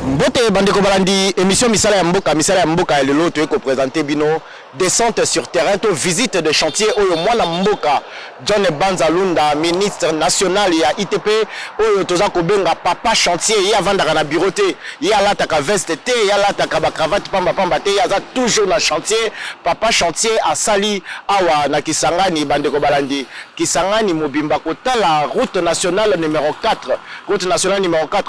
Mbote bandeko balandi émission misala ya mboka lelo to ko présenter bino descente sur terrain to visite de chantier oyo mwana mboka John Banzalunda ministre national ya ITP oyo toza ko benga papa chantier ya vandaka na bureau te ya lataka veste te ya lataka ba cravate pamba te ya za toujours na chantier papa chantier asali awa na Kisangani bandeko balandi Kisangani mobimba kotala route nationale numéro 4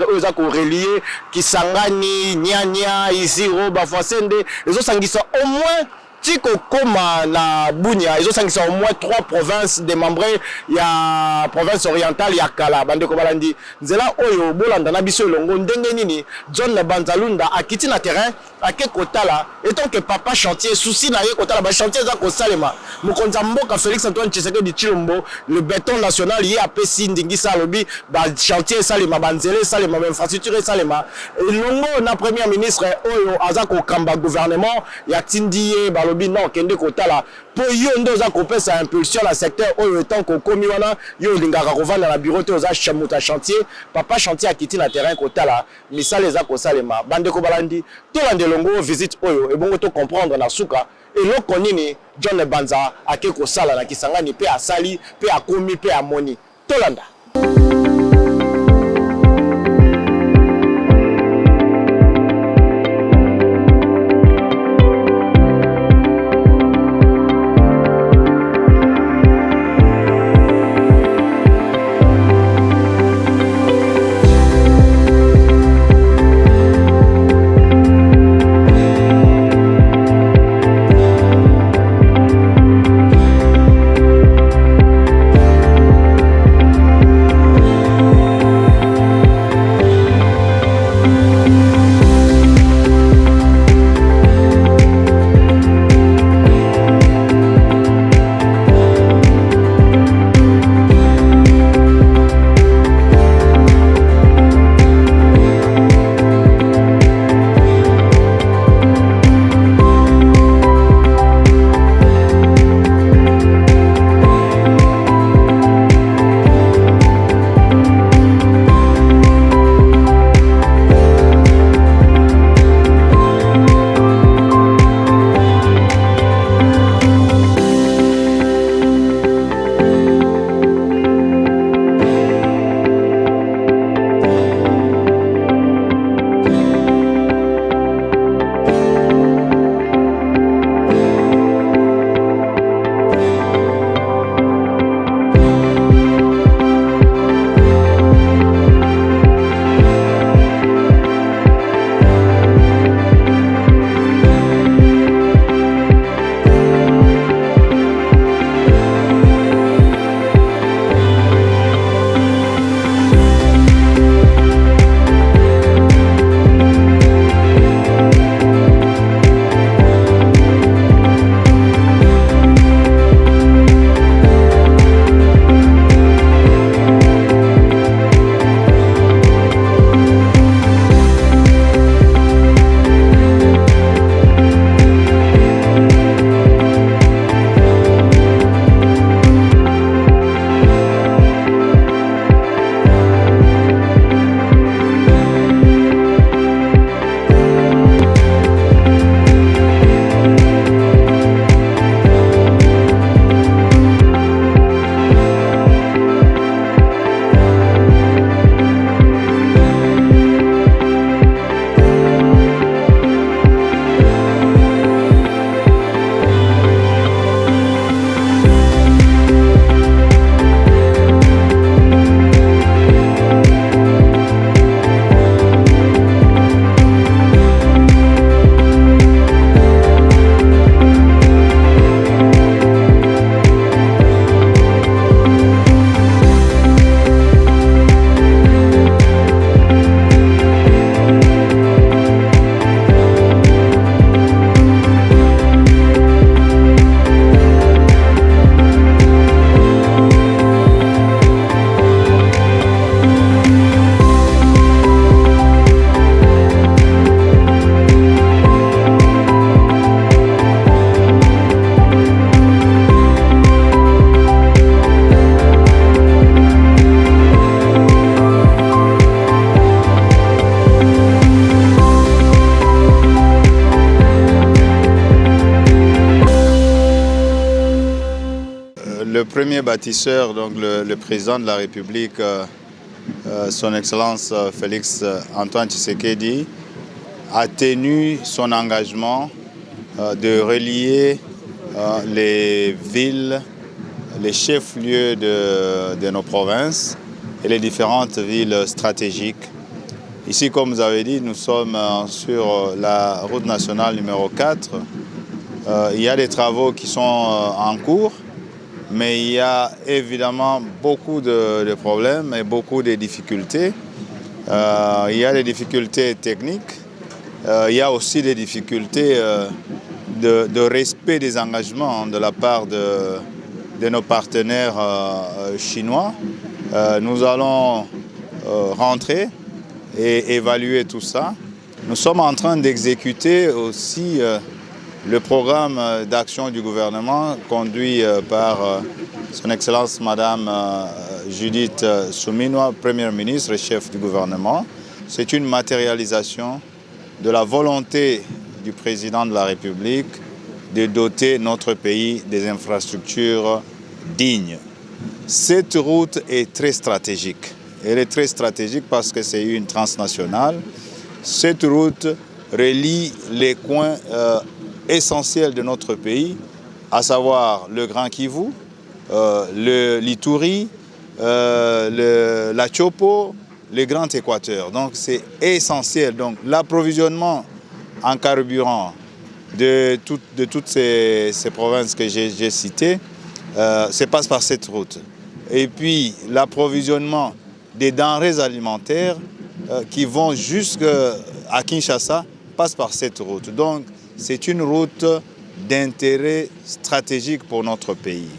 oyo za ko relier Kisangani, Nyanya, Iziro, Bafwasende, ils ont sangisa au moins Tiko Koma na Bunia, ils ont sangisa au moins 3 provinces démembrées, il y a province orientale, il y a Kala, Bande Kobalandi. Zela Oyo, Bolanda, Nabiso, Longo, Ndengenini, John Banzalunda, a quitté le terrain, à quel Kotala, et tant que papa chantier, souci n'a rien Kotala, chantier Zako Salema, Moukonzamboka, Félix Antoine Tshisekedi Chilombo, le béton national, il y a Pessi, Ndingi Salobi, chantier Salema, Banzele, Salema, infrastructure Salema, et Longo, na premier ministre, Oyo, Azako Kamba, gouvernement, il y a Tindiye, Balobi, non, Kende Kotala, pour yo ndoza kopé sa impulsion la secteur oyo tant ko komi wana yo lingaka kovanda na bureau te oza chamuta chantier papa chantier a quitté na terrain kotala misala eza kosalema bande ko balandi to lande longo visite oyo e bongo to comprendre na suka et loko nini John Banza ake kosala na Kisangani pe asali pe akomi pe amoni to landa. premier bâtisseur, donc le président de la République, son Excellence Félix Antoine Tshisekedi, a tenu son engagement de relier les villes, les chefs-lieux de nos provinces et les différentes villes stratégiques. Ici, comme vous avez dit, nous sommes sur la route nationale numéro 4. Il y a des travaux qui sont en cours, mais il y a évidemment beaucoup de problèmes et beaucoup de difficultés. Il y a des difficultés techniques, il y a aussi des difficultés de respect des engagements de la part de nos partenaires chinois. Nous allons rentrer et évaluer tout ça. Nous sommes en train d'exécuter aussi le programme d'action du gouvernement conduit par son Excellence Madame Judith Suminwa, Première ministre et chef du gouvernement. C'est une matérialisation de la volonté du président de la République de doter notre pays des infrastructures dignes. Cette route est très stratégique. Elle est très stratégique parce que c'est une transnationale. Cette route relie les coins essentiels de notre pays, à savoir le Grand Kivu, le l'Ituri, la Chopo, le Grand Équateur. Donc c'est essentiel. Donc l'approvisionnement en carburant de toutes ces provinces que j'ai citées se passe par cette route. Et puis l'approvisionnement des denrées alimentaires qui vont jusqu'à Kinshasa passe par cette route. Donc c'est une route d'intérêt stratégique pour notre pays.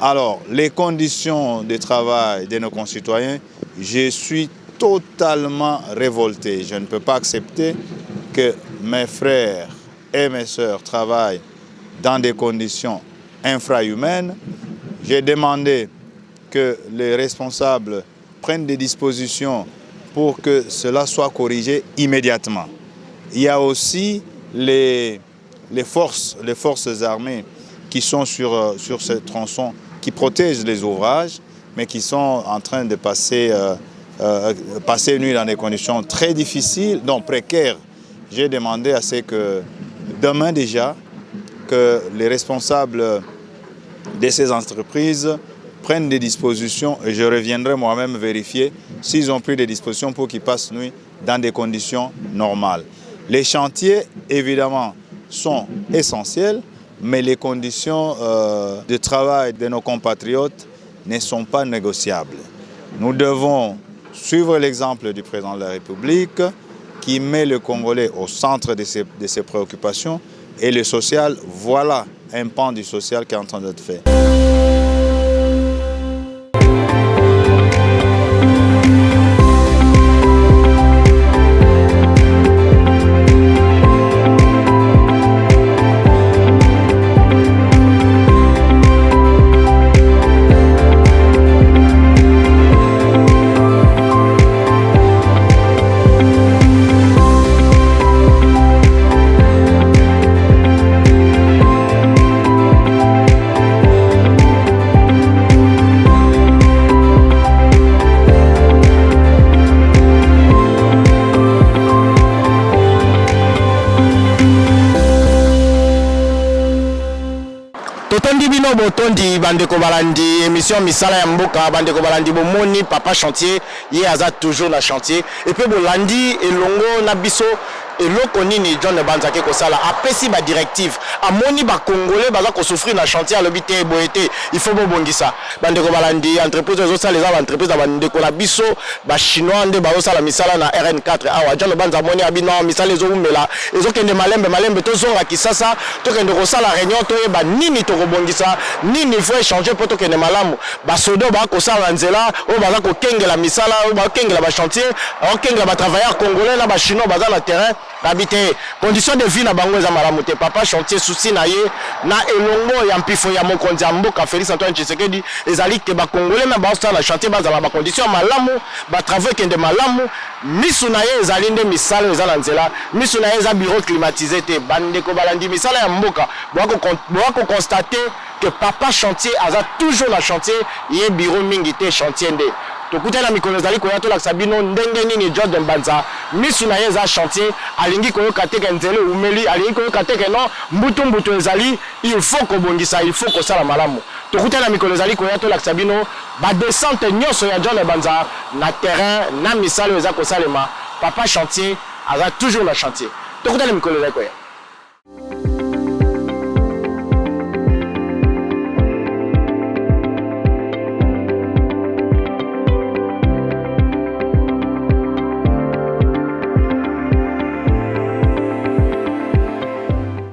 Alors, les conditions de travail de nos concitoyens, je suis totalement révolté. Je ne peux pas accepter que mes frères et mes sœurs travaillent dans des conditions infrahumaines. J'ai demandé que les responsables prennent des dispositions pour que cela soit corrigé immédiatement. Il y a aussi les forces armées qui sont sur ce tronçon, qui protègent les ouvrages, mais qui sont en train de passer une nuit dans des conditions très difficiles, donc précaires. J'ai demandé à ce que demain déjà, que les responsables de ces entreprises prennent des dispositions et je reviendrai moi-même vérifier s'ils ont pris des dispositions pour qu'ils passent nuit dans des conditions normales. Les chantiers, évidemment, sont essentiels, mais les conditions de travail de nos compatriotes ne sont pas négociables. Nous devons suivre l'exemple du président de la République qui met le Congolais au centre de ses préoccupations et le social, voilà un pan du social qui est en train d'être fait. Botondi bandeko balandi émission misala ya mboka bandeko balandi bomoni papa chantier ye aza toujours na chantier et puis bolandi elongo na biso eloko nini John Banzake kosala apesi ba directive amoni ba congolais baza ko souffrir na chantier alobi te boyete il faut bobongisa bandeko balandi entreprise zo sala les entreprises bandeko la biso ba chinois nde ba sala misala na RN4 awa John Banza moni abino misala zo umela ezokende malembe to zonga kisasa to kende ko sala réunion to ba nini to kobongisa nini il faut échanger pour to kende malamu ba sodo ba ko sala nzela o baza ko kengela misala o ba kengela ba chantier o kengela ba travailleurs congolais na ba chinois baza na terrain Habité condition de vie na bango za malamu te papa chantier souci na ye na elongo ya mpifo ya mokonzi ya mboka Félix Antoine Tshisekedi ezali ke ba congolais na ba na chantier bazala ba condition malamu ba travail kende malamu misu na ye ezali nde misala ezala nzela misu na ye za bureau climatisé te bandeko balandi misala ya mboka bwako constater que papa chantier aza toujours na chantier ye bureau mingi te chantier nde tokutana mikolo ezali koya tolakisa bino ndenge nini George Mbanza misu na ye eza chantier alingi koyoka teke nzele umeli alingi koyoka teke no mbutu ezali il faut kobongisa il faut kosala malamu tokutana mikolo ezali koya tolakisa bino ba descente nyonso ya John Mbanza na terrain na misala eza kosalema papa chantier aza toujours na chantier tokutana mikolo ezali koya